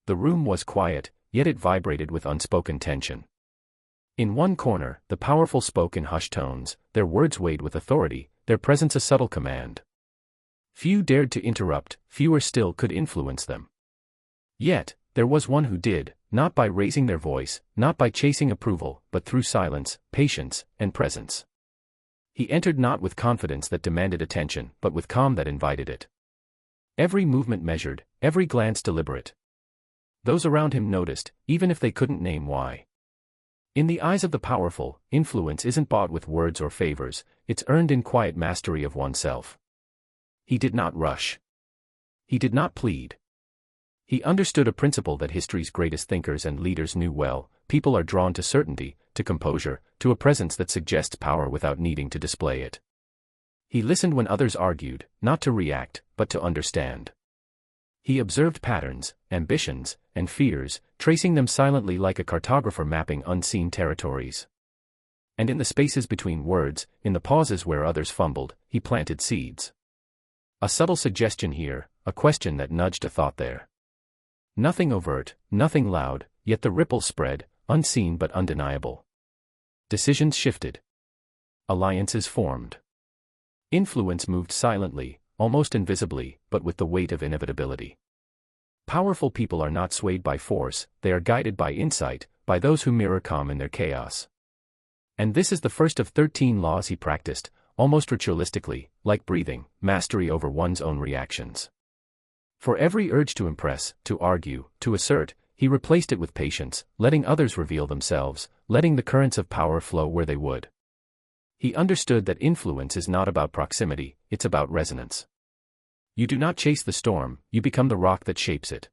The room was quiet, yet it vibrated with unspoken tension. In one corner, the powerful spoke in hushed tones, their words weighed with authority, their presence a subtle command. Few dared to interrupt, fewer still could influence them. Yet, there was one who did, not by raising their voice, not by chasing approval, but through silence, patience, and presence. He entered not with confidence that demanded attention, but with calm that invited it. Every movement measured, every glance deliberate. Those around him noticed, even if they couldn't name why. In the eyes of the powerful, influence isn't bought with words or favors, it's earned in quiet mastery of oneself. He did not rush. He did not plead. He understood a principle that history's greatest thinkers and leaders knew well: people are drawn to certainty, to composure, to a presence that suggests power without needing to display it. He listened when others argued, not to react, but to understand. He observed patterns, ambitions, and fears, tracing them silently like a cartographer mapping unseen territories. And in the spaces between words, in the pauses where others fumbled, he planted seeds. A subtle suggestion here, a question that nudged a thought there. Nothing overt, nothing loud, yet the ripple spread, unseen but undeniable. Decisions shifted. Alliances formed. Influence moved silently, almost invisibly, but with the weight of inevitability. Powerful people are not swayed by force, they are guided by insight, by those who mirror calm in their chaos. And this is the first of 13 laws he practiced, almost ritualistically, like breathing, mastery over one's own reactions. For every urge to impress, to argue, to assert, he replaced it with patience, letting others reveal themselves, letting the currents of power flow where they would. He understood that influence is not about proximity, it's about resonance. You do not chase the storm, you become the rock that shapes it.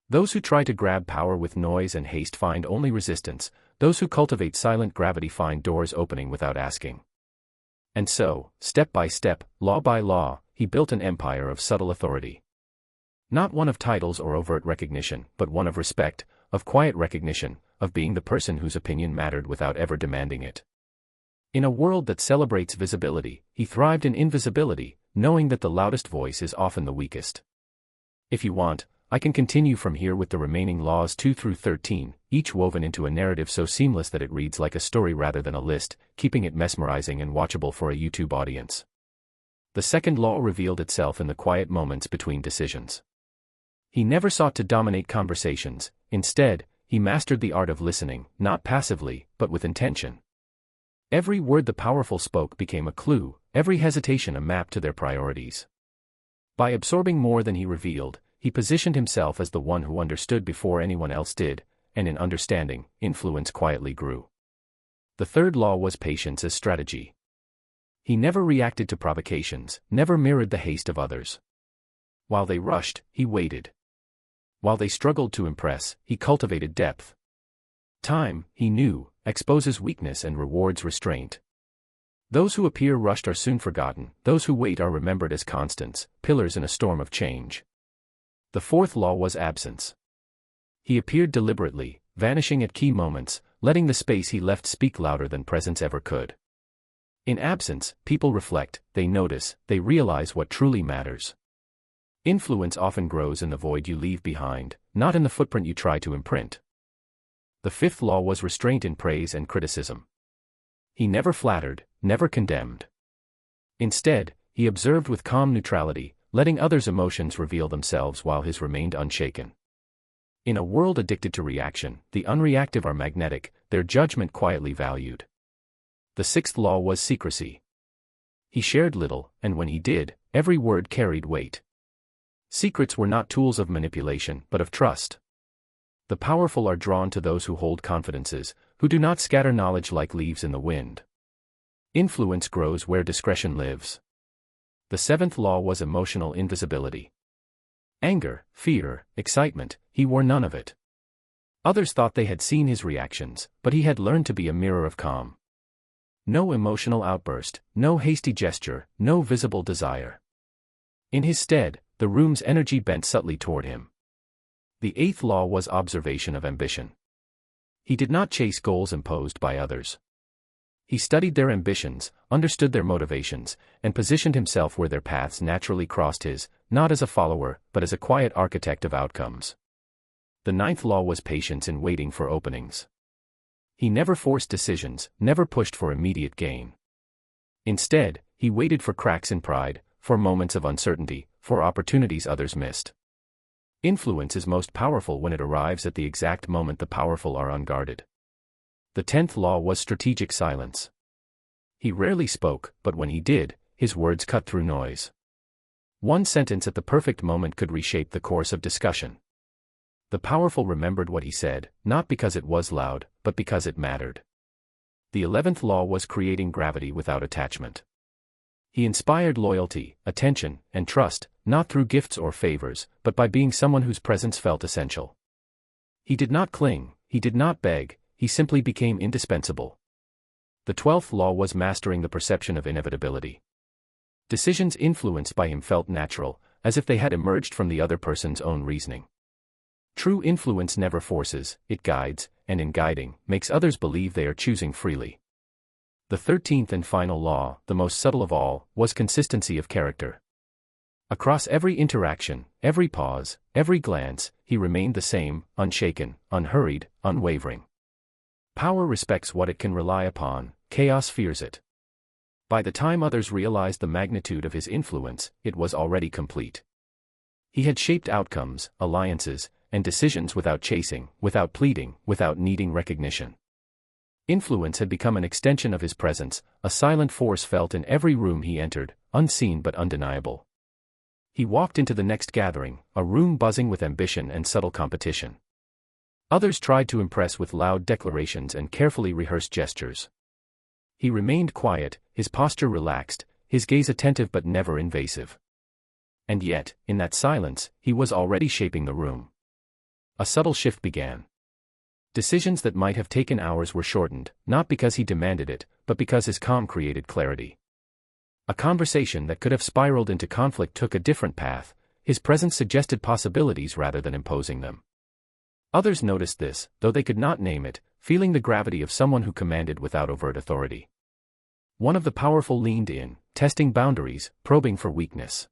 Those who try to grab power with noise and haste find only resistance, those who cultivate silent gravity find doors opening without asking. And so, step by step, law by law, he built an empire of subtle authority. Not one of titles or overt recognition, but one of respect, of quiet recognition, of being the person whose opinion mattered without ever demanding it. In a world that celebrates visibility, he thrived in invisibility, knowing that the loudest voice is often the weakest. If you want, I can continue from here with the remaining laws 2 through 13, each woven into a narrative so seamless that it reads like a story rather than a list, keeping it mesmerizing and watchable for a YouTube audience. The second law revealed itself in the quiet moments between decisions. He never sought to dominate conversations, instead, he mastered the art of listening, not passively, but with intention. Every word the powerful spoke became a clue, every hesitation a map to their priorities. By absorbing more than he revealed, he positioned himself as the one who understood before anyone else did, and in understanding, influence quietly grew. The third law was patience as strategy. He never reacted to provocations, never mirrored the haste of others. While they rushed, he waited. While they struggled to impress, he cultivated depth. Time, he knew, exposes weakness and rewards restraint. Those who appear rushed are soon forgotten, those who wait are remembered as constants, pillars in a storm of change. The fourth law was absence. He appeared deliberately, vanishing at key moments, letting the space he left speak louder than presence ever could. In absence, people reflect, they notice, they realize what truly matters. Influence often grows in the void you leave behind, not in the footprint you try to imprint. The fifth law was restraint in praise and criticism. He never flattered, never condemned. Instead, he observed with calm neutrality, letting others' emotions reveal themselves while his remained unshaken. In a world addicted to reaction, the unreactive are magnetic, their judgment quietly valued. The sixth law was secrecy. He shared little, and when he did, every word carried weight. Secrets were not tools of manipulation, but of trust. The powerful are drawn to those who hold confidences, who do not scatter knowledge like leaves in the wind. Influence grows where discretion lives. The seventh law was emotional invisibility. Anger, fear, excitement, he wore none of it. Others thought they had seen his reactions, but he had learned to be a mirror of calm. No emotional outburst, no hasty gesture, no visible desire. In his stead, the room's energy bent subtly toward him. The eighth law was observation of ambition. He did not chase goals imposed by others. He studied their ambitions, understood their motivations, and positioned himself where their paths naturally crossed his, not as a follower, but as a quiet architect of outcomes. the ninth law was patience in waiting for openings. He never forced decisions, never pushed for immediate gain. Instead, he waited for cracks in pride, for moments of uncertainty, for opportunities others missed. Influence is most powerful when it arrives at the exact moment the powerful are unguarded. The 10th law was strategic silence. He rarely spoke, but when he did, his words cut through noise. One sentence at the perfect moment could reshape the course of discussion. The powerful remembered what he said, not because it was loud, but because it mattered. The 11th law was creating gravity without attachment. He inspired loyalty, attention, and trust, not through gifts or favors, but by being someone whose presence felt essential. He did not cling, he did not beg, he simply became indispensable. The 12th law was mastering the perception of inevitability. Decisions influenced by him felt natural, as if they had emerged from the other person's own reasoning. True influence never forces, it guides, and in guiding, makes others believe they are choosing freely. The 13th and final law, the most subtle of all, was consistency of character. Across every interaction, every pause, every glance, he remained the same, unshaken, unhurried, unwavering. Power respects what it can rely upon, chaos fears it. By the time others realized the magnitude of his influence, it was already complete. He had shaped outcomes, alliances, and decisions without chasing, without pleading, without needing recognition. Influence had become an extension of his presence, a silent force felt in every room he entered, unseen but undeniable. He walked into the next gathering, a room buzzing with ambition and subtle competition. Others tried to impress with loud declarations and carefully rehearsed gestures. He remained quiet, his posture relaxed, his gaze attentive but never invasive. And yet, in that silence, he was already shaping the room. A subtle shift began. Decisions that might have taken hours were shortened, not because he demanded it, but because his calm created clarity. A conversation that could have spiraled into conflict took a different path, his presence suggested possibilities rather than imposing them. Others noticed this, though they could not name it, feeling the gravity of someone who commanded without overt authority. One of the powerful leaned in, testing boundaries, probing for weakness.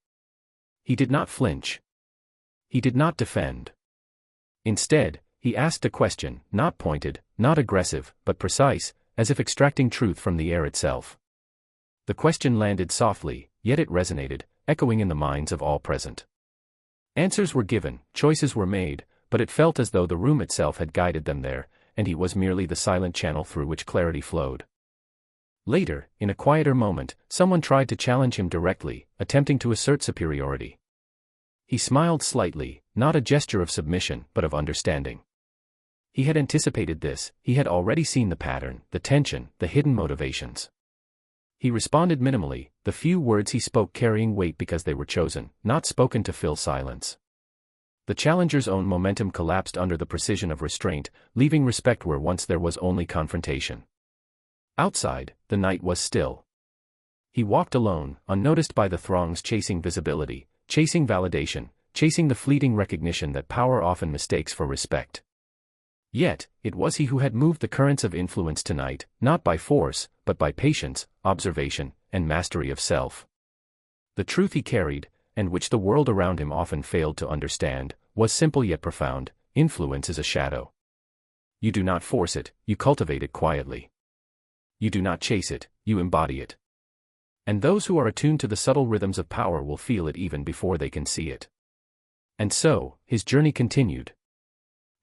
He did not flinch. He did not defend. Instead, he asked a question, not pointed, not aggressive, but precise, as if extracting truth from the air itself. The question landed softly, yet it resonated, echoing in the minds of all present. Answers were given, choices were made, but it felt as though the room itself had guided them there, and he was merely the silent channel through which clarity flowed. Later, in a quieter moment, someone tried to challenge him directly, attempting to assert superiority. He smiled slightly, not a gesture of submission, but of understanding. He had anticipated this, he had already seen the pattern, the tension, the hidden motivations. He responded minimally, the few words he spoke carrying weight because they were chosen, not spoken to fill silence. The challenger's own momentum collapsed under the precision of restraint, leaving respect where once there was only confrontation. Outside, the night was still. He walked alone, unnoticed by the throngs chasing visibility, chasing validation, chasing the fleeting recognition that power often mistakes for respect. Yet, it was he who had moved the currents of influence tonight, not by force, but by patience, observation, and mastery of self. The truth he carried, and which the world around him often failed to understand, was simple yet profound: influence is a shadow. You do not force it, you cultivate it quietly. You do not chase it, you embody it. And those who are attuned to the subtle rhythms of power will feel it even before they can see it. And so, his journey continued.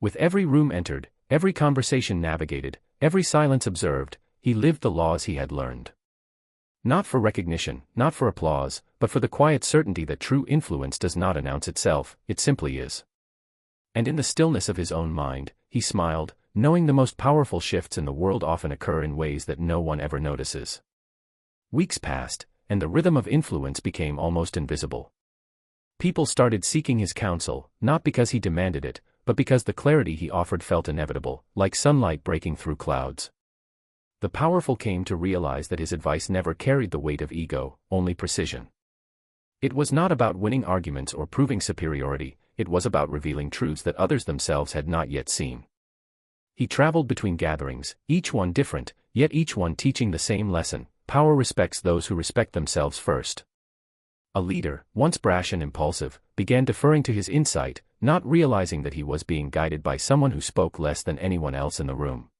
With every room entered, every conversation navigated, every silence observed, he lived the laws he had learned. Not for recognition, not for applause, but for the quiet certainty that true influence does not announce itself, it simply is. And in the stillness of his own mind, he smiled, knowing the most powerful shifts in the world often occur in ways that no one ever notices. Weeks passed, and the rhythm of influence became almost invisible. People started seeking his counsel, not because he demanded it, but because the clarity he offered felt inevitable, like sunlight breaking through clouds. The powerful came to realize that his advice never carried the weight of ego, only precision. It was not about winning arguments or proving superiority, it was about revealing truths that others themselves had not yet seen. He traveled between gatherings, each one different, yet each one teaching the same lesson: power respects those who respect themselves first. A leader, once brash and impulsive, began deferring to his insight, not realizing that he was being guided by someone who spoke less than anyone else in the room.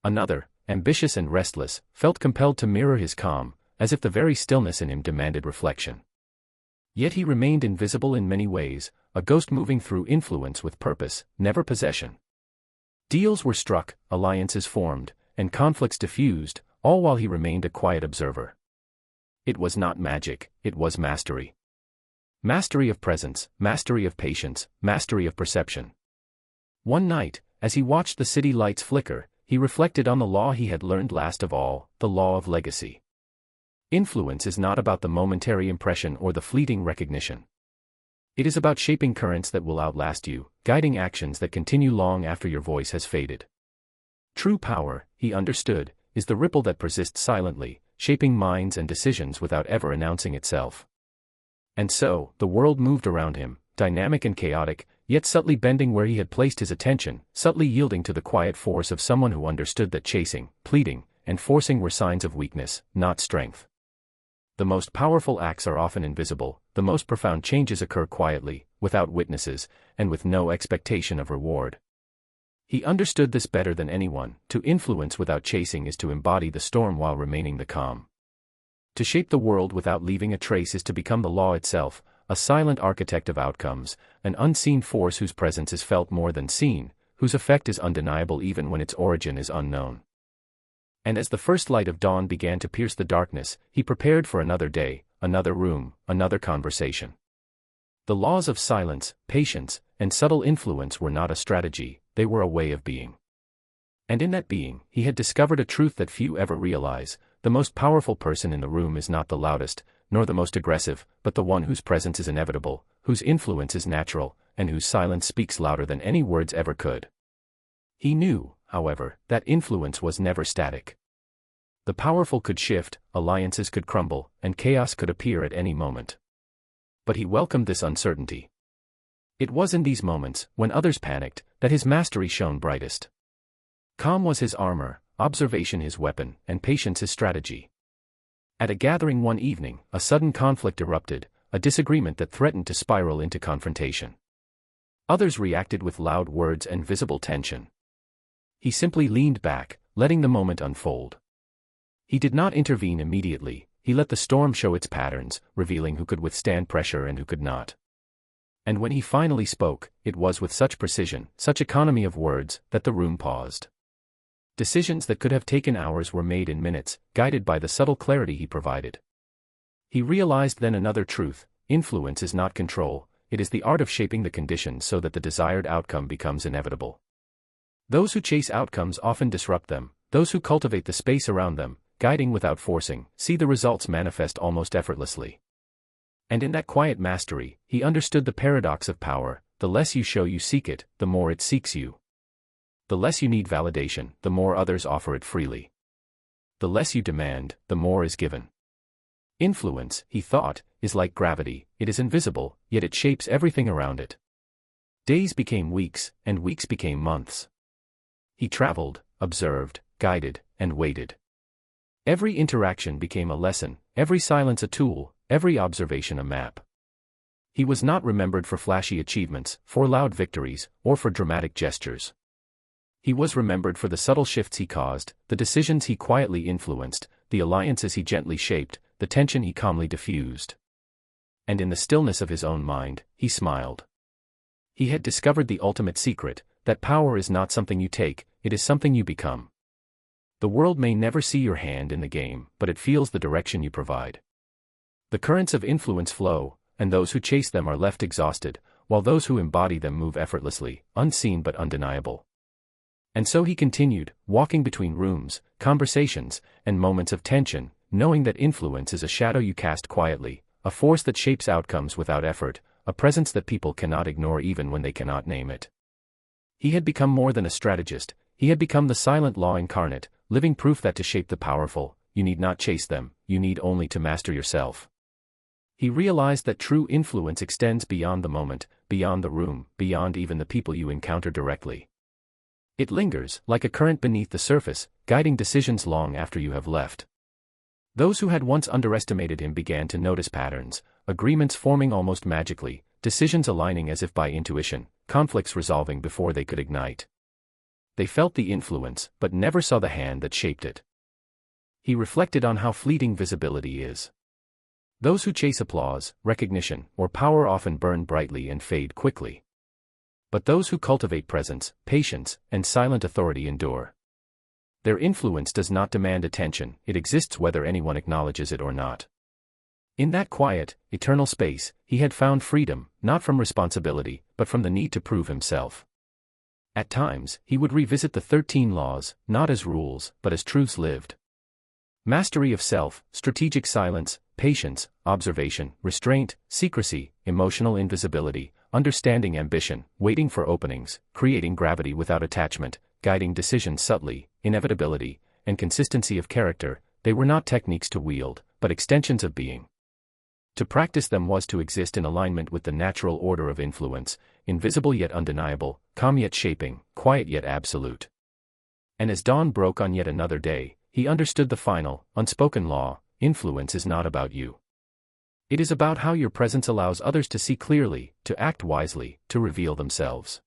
Another, ambitious and restless, felt compelled to mirror his calm, as if the very stillness in him demanded reflection. Yet he remained invisible in many ways, a ghost moving through influence with purpose, never possession. Deals were struck, alliances formed, and conflicts diffused, all while he remained a quiet observer. It was not magic, it was mastery. Mastery of presence, mastery of patience, mastery of perception. One night, as he watched the city lights flicker, he reflected on the law he had learned last of all, the law of legacy. Influence is not about the momentary impression or the fleeting recognition. It is about shaping currents that will outlast you, guiding actions that continue long after your voice has faded. True power, he understood, is the ripple that persists silently, shaping minds and decisions without ever announcing itself. And so, the world moved around him, dynamic and chaotic, yet subtly bending where he had placed his attention, subtly yielding to the quiet force of someone who understood that chasing, pleading, and forcing were signs of weakness, not strength. The most powerful acts are often invisible, the most profound changes occur quietly, without witnesses, and with no expectation of reward. He understood this better than anyone. To influence without chasing is to embody the storm while remaining the calm. To shape the world without leaving a trace is to become the law itself, a silent architect of outcomes, an unseen force whose presence is felt more than seen, whose effect is undeniable even when its origin is unknown. And as the first light of dawn began to pierce the darkness, he prepared for another day, another room, another conversation. The laws of silence, patience, and subtle influence were not a strategy, they were a way of being. And in that being, he had discovered a truth that few ever realize: the most powerful person in the room is not the loudest, nor the most aggressive, but the one whose presence is inevitable, whose influence is natural, and whose silence speaks louder than any words ever could. He knew, however, that influence was never static. The powerful could shift, alliances could crumble, and chaos could appear at any moment. But he welcomed this uncertainty. It was in these moments, when others panicked, that his mastery shone brightest. Calm was his armor, observation his weapon, and patience his strategy. At a gathering one evening, a sudden conflict erupted, a disagreement that threatened to spiral into confrontation. Others reacted with loud words and visible tension. He simply leaned back, letting the moment unfold. He did not intervene immediately, he let the storm show its patterns, revealing who could withstand pressure and who could not. And when he finally spoke, it was with such precision, such economy of words, that the room paused. Decisions that could have taken hours were made in minutes, guided by the subtle clarity he provided. He realized then another truth: influence is not control, it is the art of shaping the conditions so that the desired outcome becomes inevitable. Those who chase outcomes often disrupt them, those who cultivate the space around them, guiding without forcing, see the results manifest almost effortlessly. And in that quiet mastery, he understood the paradox of power: the less you show you seek it, the more it seeks you. The less you need validation, the more others offer it freely. The less you demand, the more is given. Influence, he thought, is like gravity: it is invisible, yet it shapes everything around it. Days became weeks, and weeks became months. He traveled, observed, guided, and waited. Every interaction became a lesson, every silence a tool, every observation a map. He was not remembered for flashy achievements, for loud victories, or for dramatic gestures. He was remembered for the subtle shifts he caused, the decisions he quietly influenced, the alliances he gently shaped, the tension he calmly diffused. And in the stillness of his own mind, he smiled. He had discovered the ultimate secret: that power is not something you take, it is something you become. The world may never see your hand in the game, but it feels the direction you provide. The currents of influence flow, and those who chase them are left exhausted, while those who embody them move effortlessly, unseen but undeniable. And so he continued, walking between rooms, conversations, and moments of tension, knowing that influence is a shadow you cast quietly, a force that shapes outcomes without effort, a presence that people cannot ignore even when they cannot name it. He had become more than a strategist, he had become the silent law incarnate, living proof that to shape the powerful, you need not chase them, you need only to master yourself. He realized that true influence extends beyond the moment, beyond the room, beyond even the people you encounter directly. It lingers, like a current beneath the surface, guiding decisions long after you have left. Those who had once underestimated him began to notice patterns: agreements forming almost magically, decisions aligning as if by intuition, conflicts resolving before they could ignite. They felt the influence, but never saw the hand that shaped it. He reflected on how fleeting visibility is. Those who chase applause, recognition, or power often burn brightly and fade quickly. But those who cultivate presence, patience, and silent authority endure. Their influence does not demand attention, it exists whether anyone acknowledges it or not. In that quiet, eternal space, he had found freedom, not from responsibility, but from the need to prove himself. At times, he would revisit the 13 laws, not as rules, but as truths lived. Mastery of self, strategic silence, patience, observation, restraint, secrecy, emotional invisibility, understanding ambition, waiting for openings, creating gravity without attachment, guiding decisions subtly, inevitability, and consistency of character. They were not techniques to wield, but extensions of being. To practice them was to exist in alignment with the natural order of influence, invisible yet undeniable, calm yet shaping, quiet yet absolute. And as dawn broke on yet another day, he understood the final, unspoken law: influence is not about you. It is about how your presence allows others to see clearly, to act wisely, to reveal themselves.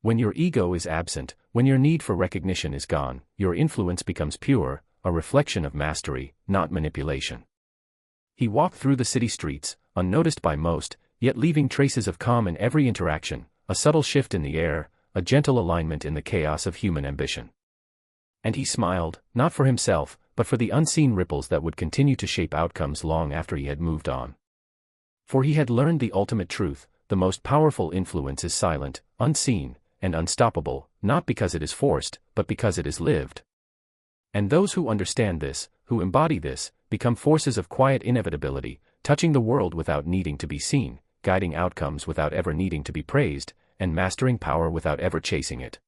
When your ego is absent, when your need for recognition is gone, your influence becomes pure, a reflection of mastery, not manipulation. He walked through the city streets, unnoticed by most, yet leaving traces of calm in every interaction, a subtle shift in the air, a gentle alignment in the chaos of human ambition. And he smiled, not for himself, but for the unseen ripples that would continue to shape outcomes long after he had moved on. For he had learned the ultimate truth: the most powerful influence is silent, unseen, and unstoppable, not because it is forced, but because it is lived. And those who understand this, who embody this, become forces of quiet inevitability, touching the world without needing to be seen, guiding outcomes without ever needing to be praised, and mastering power without ever chasing it.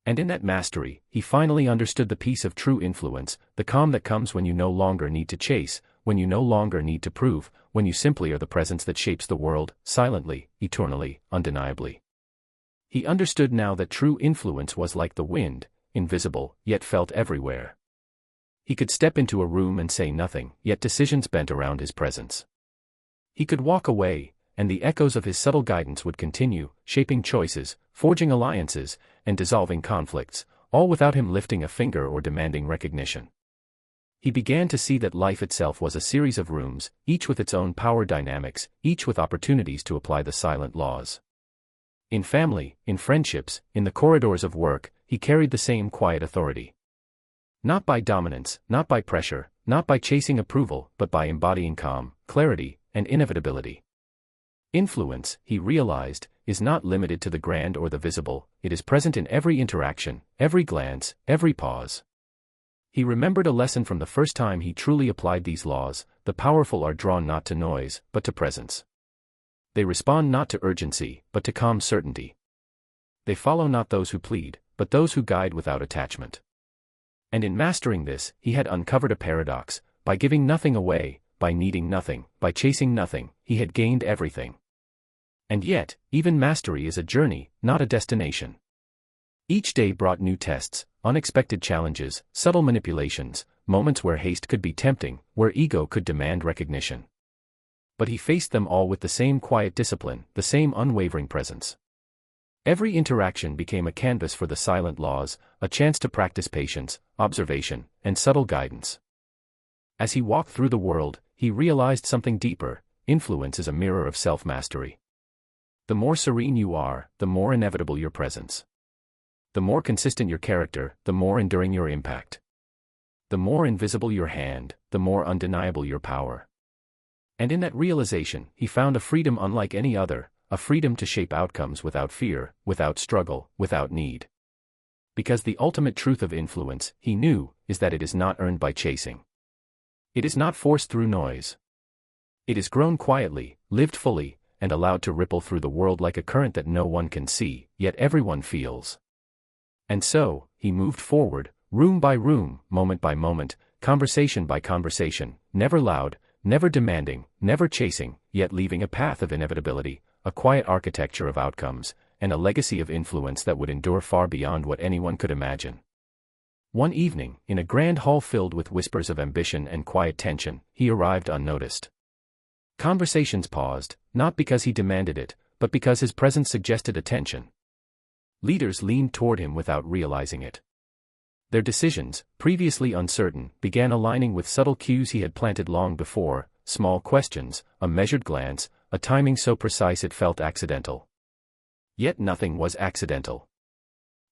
And in that mastery, he finally understood the peace of true influence, the calm that comes when you no longer need to chase, when you no longer need to prove, when you simply are the presence that shapes the world, silently, eternally, undeniably. He understood now that true influence was like the wind, invisible, yet felt everywhere. He could step into a room and say nothing, yet decisions bent around his presence. He could walk away, and the echoes of his subtle guidance would continue, shaping choices, forging alliances, and dissolving conflicts, all without him lifting a finger or demanding recognition. He began to see that life itself was a series of rooms, each with its own power dynamics, each with opportunities to apply the silent laws. In family, in friendships, in the corridors of work, he carried the same quiet authority. Not by dominance, not by pressure, not by chasing approval, but by embodying calm, clarity, and inevitability. Influence, he realized, is not limited to the grand or the visible, it is present in every interaction, every glance, every pause. He remembered a lesson from the first time he truly applied these laws: the powerful are drawn not to noise, but to presence. They respond not to urgency, but to calm certainty. They follow not those who plead, but those who guide without attachment. And in mastering this, he had uncovered a paradox: by giving nothing away, by needing nothing, by chasing nothing, he had gained everything. And yet, even mastery is a journey, not a destination. Each day brought new tests, unexpected challenges, subtle manipulations, moments where haste could be tempting, where ego could demand recognition. But he faced them all with the same quiet discipline, the same unwavering presence. Every interaction became a canvas for the silent laws, a chance to practice patience, observation, and subtle guidance. As he walked through the world, he realized something deeper: influence is a mirror of self-mastery. The more serene you are, the more inevitable your presence. The more consistent your character, the more enduring your impact. The more invisible your hand, the more undeniable your power. And in that realization, he found a freedom unlike any other, a freedom to shape outcomes without fear, without struggle, without need. Because the ultimate truth of influence, he knew, is that it is not earned by chasing. It is not forced through noise. It is grown quietly, lived fully, and allowed to ripple through the world like a current that no one can see, yet everyone feels. And so, he moved forward, room by room, moment by moment, conversation by conversation, never loud, never demanding, never chasing, yet leaving a path of inevitability, a quiet architecture of outcomes, and a legacy of influence that would endure far beyond what anyone could imagine. One evening, in a grand hall filled with whispers of ambition and quiet tension, he arrived unnoticed. Conversations paused, not because he demanded it, but because his presence suggested attention. Leaders leaned toward him without realizing it. Their decisions, previously uncertain, began aligning with subtle cues he had planted long before: small questions, a measured glance, a timing so precise it felt accidental. Yet nothing was accidental.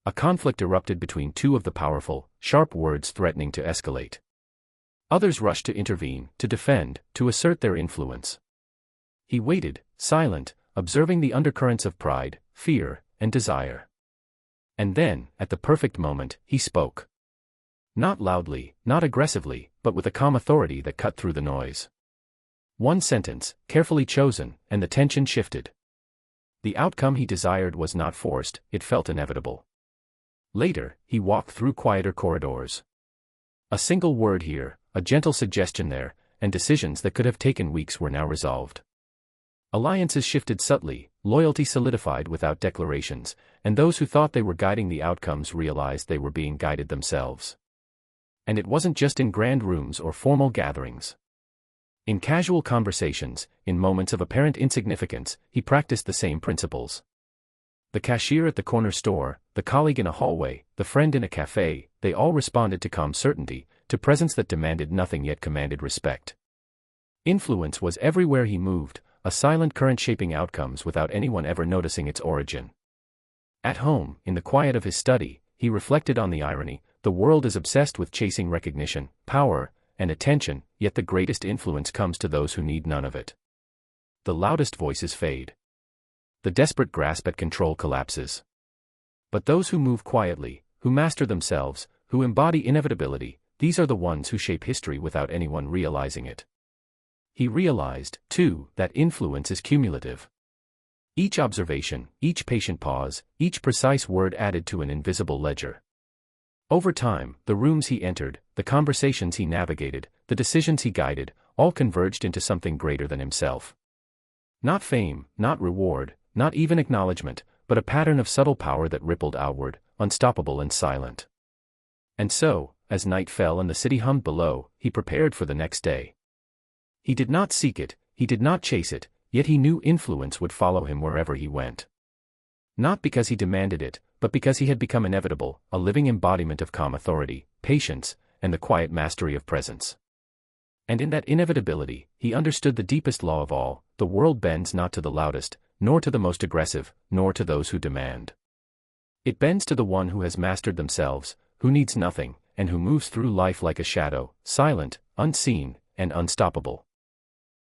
A conflict erupted between two of the powerful, sharp words threatening to escalate. Others rushed to intervene, to defend, to assert their influence. He waited, silent, observing the undercurrents of pride, fear, and desire. And then, at the perfect moment, he spoke. Not loudly, not aggressively, but with a calm authority that cut through the noise. One sentence, carefully chosen, and the tension shifted. The outcome he desired was not forced, it felt inevitable. Later, he walked through quieter corridors. A single word here, a gentle suggestion there, and decisions that could have taken weeks were now resolved. Alliances shifted subtly, loyalty solidified without declarations, and those who thought they were guiding the outcomes realized they were being guided themselves. And it wasn't just in grand rooms or formal gatherings. In casual conversations, in moments of apparent insignificance, he practiced the same principles. The cashier at the corner store, the colleague in a hallway, the friend in a cafe, they all responded to calm certainty, to presence that demanded nothing yet commanded respect. Influence was everywhere he moved, a silent current shaping outcomes without anyone ever noticing its origin. At home, in the quiet of his study, he reflected on the irony: the world is obsessed with chasing recognition, power, and attention, yet the greatest influence comes to those who need none of it. The loudest voices fade. The desperate grasp at control collapses. But those who move quietly, who master themselves, who embody inevitability, these are the ones who shape history without anyone realizing it. He realized, too, that influence is cumulative. Each observation, each patient pause, each precise word added to an invisible ledger. Over time, the rooms he entered, the conversations he navigated, the decisions he guided, all converged into something greater than himself. Not fame, not reward, not even acknowledgement, but a pattern of subtle power that rippled outward, unstoppable and silent. And so, as night fell and the city hummed below, he prepared for the next day. He did not seek it, he did not chase it, yet he knew influence would follow him wherever he went. Not because he demanded it, but because he had become inevitable, a living embodiment of calm authority, patience, and the quiet mastery of presence. And in that inevitability, he understood the deepest law of all: the world bends not to the loudest, nor to the most aggressive, nor to those who demand. It bends to the one who has mastered themselves, who needs nothing, and who moves through life like a shadow, silent, unseen, and unstoppable.